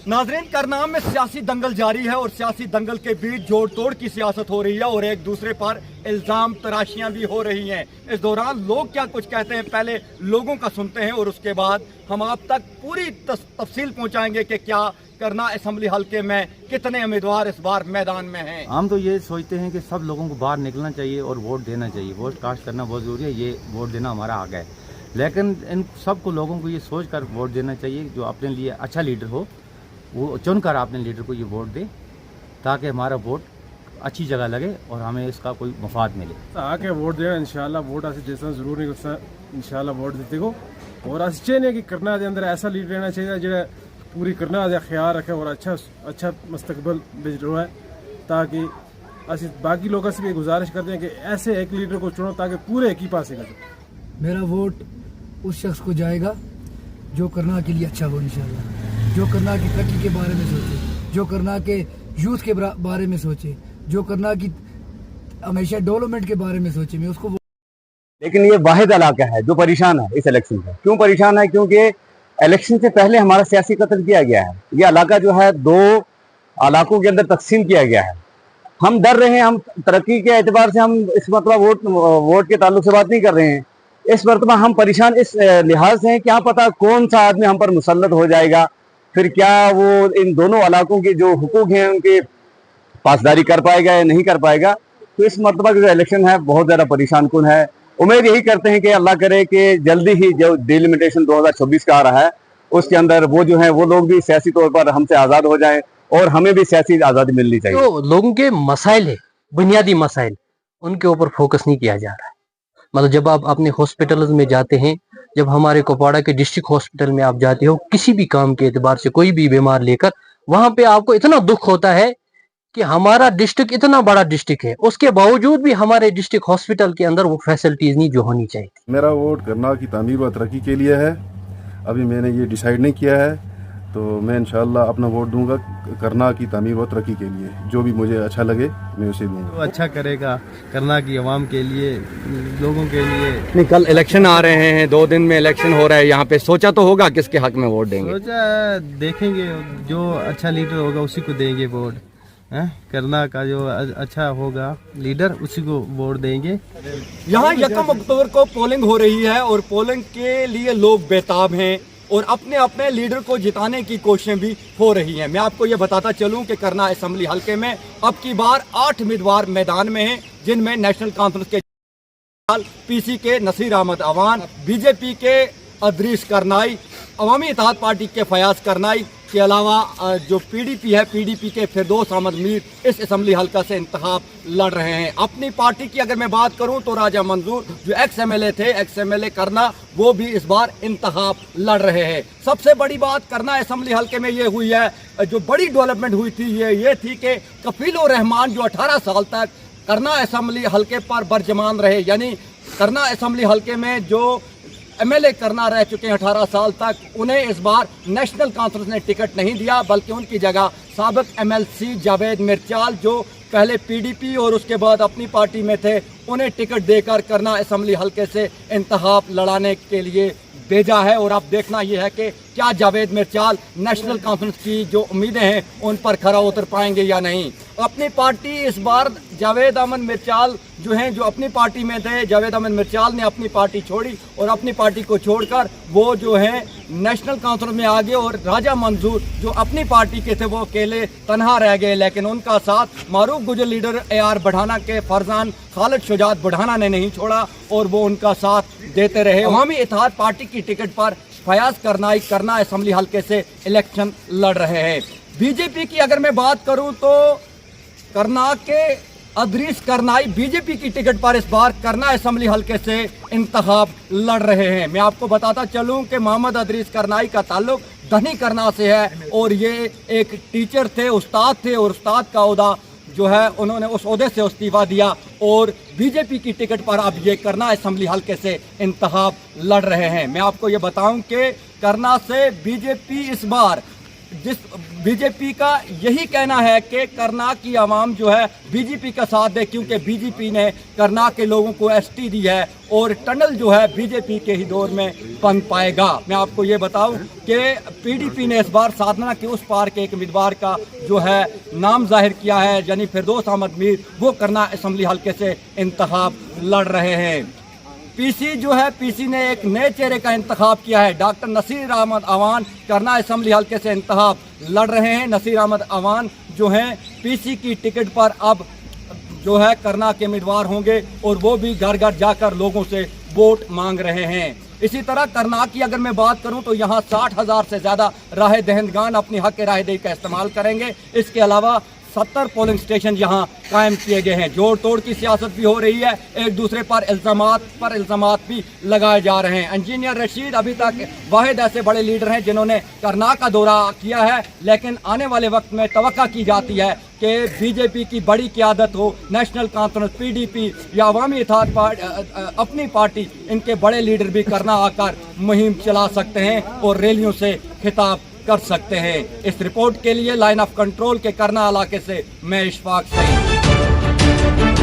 नाज़रीन, करनाल में सियासी दंगल जारी है और सियासी दंगल के बीच जोड़ तोड़ की सियासत हो रही है और एक दूसरे पर इल्ज़ाम तराशियां भी हो रही हैं। इस दौरान लोग क्या कुछ कहते हैं, पहले लोगों का सुनते हैं और उसके बाद हम आप तक पूरी तफसील पहुंचाएंगे कि क्या करनाल असेंबली हल्के में कितने उम्मीदवार इस बार मैदान में हैं। हम तो ये सोचते हैं कि सब लोगों को बाहर निकलना चाहिए और वोट देना चाहिए। वोट कास्ट करना बहुत ज़रूरी है, ये वोट देना हमारा हक है, लेकिन इन सबको लोगों को ये सोच कर वोट देना चाहिए जो अपने लिए अच्छा लीडर हो, वो चुनकर अपने लीडर को ये वोट दे ताकि हमारा वोट अच्छी जगह लगे और हमें इसका कोई मफाद मिले। आके वोट देगा इंशाल्लाह, वोट अस जैसा जरूर नहीं करता इंशाल्लाह वोट देते को। और अस चाहने कि करनाल के अंदर ऐसा लीडर रहना चाहिए जो पूरी करनाल का ख्याल रखे और अच्छा मुस्तकबल भेज रहा है, ताकि अस बाकी लोगों से भी गुजारिश करते हैं कि ऐसे एक लीडर को चुनो ताकि पूरे एक ही पास करें। मेरा वोट उस शख्स को जाएगा जो करनाल के लिए अच्छा हो इंशाल्लाह, जो करनाल की तरक्की के बारे में सोचे, जो करनाल के यूथ के बारे में सोचे, जो करनाल की हमेशा डेवलपमेंट के बारे में सोचे, मैं उसको। लेकिन ये वाहिद इलाका है जो परेशान है इस इलेक्शन से। क्यों परेशान है? क्योंकि इलेक्शन से पहले हमारा सियासी कत्ल किया गया है। ये इलाका जो है दो इलाकों के अंदर तकसीम किया गया है। हम डर रहे हैं, हम तरक्की के एतबार से हम इस मरतबा वोट के ताल्लुक से बात नहीं कर रहे हैं। इस मरतबा हम परेशान इस लिहाज से हैं, क्या पता कौन सा आदमी हम पर मुसल्लत हो जाएगा, फिर क्या वो इन दोनों इलाकों के जो हुकूक हैं उनके पासदारी कर पाएगा या नहीं कर पाएगा। तो इस मरतबा का जो इलेक्शन है बहुत ज़्यादा परेशान कुन है। उम्मीद यही करते हैं कि अल्लाह करे कि जल्दी ही जो डिलिमिटेशन 2026 का आ रहा है उसके अंदर वो जो है वो लोग भी सियासी तौर पर हमसे आज़ाद हो जाएं और हमें भी सियासी आज़ादी मिलनी चाहिए। तो लोगों के मसाइल है, बुनियादी मसाइल, उनके ऊपर फोकस नहीं किया जा रहा है। मतलब जब आप अपने हॉस्पिटल्स में जाते हैं, जब हमारे कुपवाड़ा के डिस्ट्रिक्ट हॉस्पिटल में आप जाते हो किसी भी काम के एतबार से कोई भी बीमार लेकर, वहां पे आपको इतना दुख होता है कि हमारा डिस्ट्रिक्ट इतना बड़ा डिस्ट्रिक्ट है, उसके बावजूद भी हमारे डिस्ट्रिक्ट हॉस्पिटल के अंदर वो फैसिलिटीज नहीं जो होनी चाहिए। मेरा वोट करनाल की तामीर व तरक्की के लिए है। अभी मैंने ये डिसाइड नहीं किया है, तो मैं इंशाल्लाह अपना वोट दूंगा करनाल की तामीर व तरक्की के लिए। जो भी मुझे अच्छा लगे मैं उसे दूंगा। तो अच्छा करेगा करनाल की आवाम के लिए, लोगों के लिए। नहीं, कल इलेक्शन आ रहे हैं, 2 दिन में इलेक्शन हो रहा है यहाँ पे, सोचा तो होगा किसके हक में वोट देंगे? सोचा देखेंगे, जो अच्छा लीडर होगा उसी को देंगे वोट। करनाल का जो अच्छा होगा लीडर उसी को वोट देंगे। यहाँ 1 अक्टूबर को पोलिंग हो रही है और पोलिंग के लिए लोग बेताब हैं और अपने अपने लीडर को जिताने की कोशिशें भी हो रही हैं। मैं आपको ये बताता चलूं कि करनाल असेंबली हल्के में अब की बार 8 उम्मीदवार मैदान में हैं, जिनमें नेशनल कॉन्फ्रेंस के पीसी के नसीर अहमद अवान, बीजेपी के अदरीस करनाई, अवामी इत्तेहाद पार्टी के फयाज करनाई के अलावा जो पीडीपी है, पीडीपी के फिरदौस अहमद मीर इस असेंबली हल्का से इंतखाब लड़ रहे हैं। अपनी पार्टी की अगर मैं बात करूं तो राजा मंजूर जो एक्स एमएलए थे, एक्स एमएलए करना, वो भी इस बार इंतखाब लड़ रहे हैं। सबसे बड़ी बात करनाल असेंबली हल्के में ये हुई है, जो बड़ी डेवलपमेंट हुई थी ये थी कि कफील रहमान जो 18 साल तक करनाल असेंबली हल्के पर बरजमान रहे, यानी करनाल असेंबली हल्के में जो एमएलए करनाल रह चुके हैं 18 साल तक, उन्हें इस बार नेशनल कॉन्फ्रेंस ने टिकट नहीं दिया, बल्कि उनकी जगह साबिक एमएलसी जावेद मिर्चाल जो पहले पीडीपी और उसके बाद अपनी पार्टी में थे, उन्हें टिकट देकर करनाल असेंबली हल्के से इंतखाब लड़ाने के लिए भेजा है। और अब देखना यह है कि क्या जावेद मिर्चाल नेशनल कॉन्फ्रेंस की जो उम्मीदें हैं उन पर खरा उतर पाएंगे या नहीं। अपनी पार्टी इस बार जावेद अहमद मिर्चाल जो हैं, जो अपनी पार्टी में थे, जावेद अहमद मिर्चाल ने अपनी पार्टी छोड़ी और अपनी पार्टी को छोड़कर वो जो हैं नेशनल कॉन्फ्रेंस में आ गए और राजा मंजूर जो अपनी पार्टी के थे वो अकेले तनहा रह गए। लेकिन उनका साथ मारूफ गुजर लीडर AR बढ़ाना के फरजान खालिद शुजात बढ़ाना ने नहीं छोड़ा और वो उनका साथ देते रहे। अवामी इत्तेहाद पार्टी की टिकट पर फयाज करनाई करनाल असेंबली हल्के से इलेक्शन लड़ रहे हैं। बीजेपी की अगर मैं बात करूं तो करनाल के अदरीस करनाई बीजेपी की टिकट पर इस बार करनाल असेंबली हल्के से इंतखाब लड़ रहे हैं। मैं आपको बताता चलूं कि मोहम्मद अदरीस करनाई का ताल्लुक धनी करनाल से है और ये एक टीचर थे, उस्ताद थे और उस्ताद का ओहदा जो है उन्होंने उस ओहदे से इस्तीफा दिया और बीजेपी की टिकट पर अब ये करनाल असेंबली हल्के से इंतखाब लड़ रहे हैं। मैं आपको ये बताऊं कि करनाल से बीजेपी इस बार जिस बीजेपी का यही कहना है कि करनाक की आवाम जो है बीजेपी का साथ दे, क्योंकि बीजेपी ने करनाक के लोगों को एसटी दी है और टनल जो है बीजेपी के ही दौर में बन पाएगा। मैं आपको ये बताऊं कि पीडीपी ने इस बार साधना के उस पार के एक उम्मीदवार का जो है नाम जाहिर किया है, यानी फिरदौस अहमद मीर, वो करनाक असेंबली हल्के से इंतखाब लड़ रहे हैं। पीसी जो है, पीसी ने एक नए चेहरे का इंतखाब किया है। डॉक्टर नसीर अहमद अवान करनाक असेंबली हल्के से इंतखाब लड़ रहे हैं। नसीर अहमद अवान जो हैं पीसी की टिकट पर अब जो है करनाक के उम्मीदवार होंगे और वो भी घर घर जाकर लोगों से वोट मांग रहे हैं। इसी तरह करनाक की अगर मैं बात करूं तो यहाँ 60,000 से ज़्यादा राह दहंदगान अपनी हक राह दही का इस्तेमाल करेंगे। इसके अलावा 70 पोलिंग स्टेशन यहाँ कायम किए गए हैं। जोड़ तोड़ की सियासत भी हो रही है, एक दूसरे पर इल्ज़ामात भी लगाए जा रहे हैं। इंजीनियर रशीद अभी तक वाहिद ऐसे बड़े लीडर हैं जिन्होंने करनाक का दौरा किया है, लेकिन आने वाले वक्त में तवक्का की जाती है कि बीजेपी की बड़ी क़यादत हो, नेशनल कॉन्फ्रेंस, पीडीपी या अवामी इत्तेहाद अपनी पार्टी, इनके बड़े लीडर भी करनाक आकर मुहिम चला सकते हैं और रैलियों से खिताब कर सकते हैं। इस रिपोर्ट के लिए लाइन ऑफ कंट्रोल के करनाक इलाके से मैं इशफाक सईद।